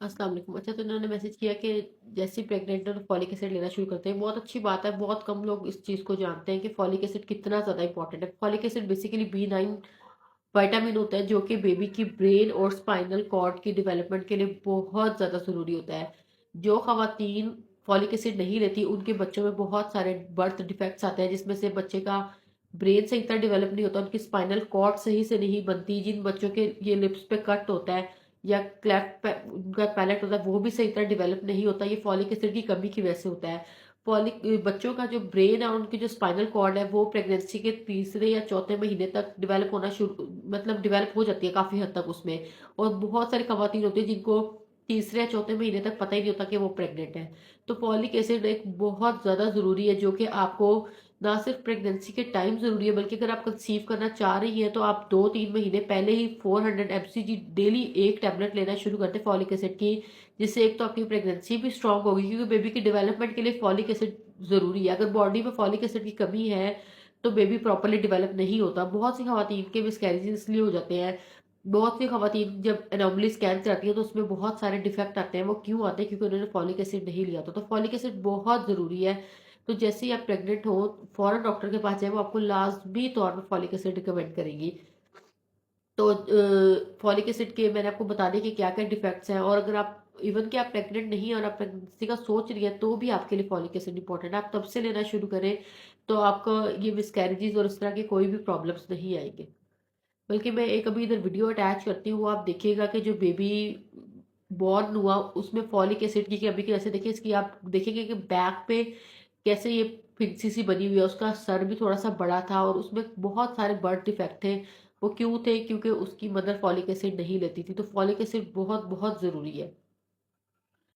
अस्सलाम वालेकुम। अच्छा, तो इन्होंने मैसेज किया कि जैसे ही प्रेग्नेंट और फॉलिक एसिड लेना शुरू करते हैं, बहुत अच्छी बात है। बहुत कम लोग इस चीज़ को जानते हैं कि फॉलिक एसिड कितना ज़्यादा इंपॉर्टेंट है। Folic acid basically B9 vitamin होता है जो कि बेबी की ब्रेन और स्पाइनल कॉर्ड की डेवलपमेंट के लिए बहुत ज़्यादा ज़रूरी होता है। जो खवातीन फॉलिक एसिड नहीं लेती उनके बच्चों में बहुत सारे बर्थ डिफेक्ट्स आते हैं, जिसमें से बच्चे का ब्रेन सही तरह डेवलप नहीं होता, उनकी स्पाइनल कॉर्ड सही से नहीं बनती, जिन बच्चों के ये लिप्स पे कट होता है या क्लेफ्ट उनका पैलेट होता है वो भी सही तरह डेवलप नहीं होता, ये फॉलिक एसिड की कमी की वजह से होता है। फॉलिक बच्चों का जो ब्रेन है और उनकी जो स्पाइनल कॉर्ड है वो प्रेगनेंसी के तीसरे या चौथे महीने तक डेवलप होना शुरू, मतलब डेवलप हो जाती है काफी हद तक उसमें। और बहुत सारी खवातीन होती है जिनको तीसरे या चौथे महीने तक पता ही नहीं होता कि वो प्रेग्नेंट है। तो फॉलिक एसिड एक बहुत ज्यादा जरूरी है, जो कि आपको ना सिर्फ प्रेगनेंसी के टाइम जरूरी है, बल्कि अगर आप कंसीव करना चाह रही हैं तो आप 2-3 महीने पहले ही 400 mcg डेली एक टैबलेट लेना शुरू करते हैं फॉलिक एसिड की। जिससे एक तो आपकी प्रेगनेंसी भी स्ट्रांग होगी, क्योंकि बेबी की डेवलपमेंट के लिए फॉलिक एसिड जरूरी है। अगर बॉडी में फॉलिक एसिड की कमी है तो बेबी प्रॉपरली डेवलप नहीं होता। बहुत सी खवातीन के मिसकैरेज इसलिए हो जाते हैं। बहुत सी खवातीन जब एनोमली स्कैन कराती है तो उसमें बहुत सारे डिफेक्ट आते हैं। वो क्यों आते हैं? क्योंकि उन्होंने फॉलिक एसिड नहीं लिया था। तो फॉलिक एसिड बहुत जरूरी है। तो जैसे ही आप प्रेग्नेंट हो फौरन डॉक्टर के पास जाए, वो आपको लाजमी तौर पर फॉलिक एसिड रिकमेंड करेंगी। तो फॉलिक एसिड के मैंने आपको बता दिया कि क्या क्या डिफेक्ट्स हैं। और अगर आप इवन कि आप प्रेग्नेंट नहीं है और आप प्रेगनेंसी का सोच रही है तो भी आपके लिए फॉलिक एसिड इंपॉर्टेंट है। आप तब से लेना शुरू करें तो आपका ये मिसकैरेजेस और इस तरह के कोई भी प्रॉब्लम्स नहीं आएंगे। बल्कि मैं एक अभी इधर वीडियो अटैच करती हूँ, वो आप देखिएगा कि जो बेबी बॉर्न हुआ उसमें फॉलिक एसिड की कमी की वजह से देखिए इसकी आप देखेंगे कि बैक पे कैसे ये फिंसी सी बनी हुई है। उसका सर भी थोड़ा सा बड़ा था और उसमें बहुत सारे बर्थ डिफेक्ट थे। वो क्यों थे? क्योंकि उसकी मदर फॉलिक एसिड नहीं लेती थी। तो फॉलिक एसिड बहुत बहुत ज़रूरी है।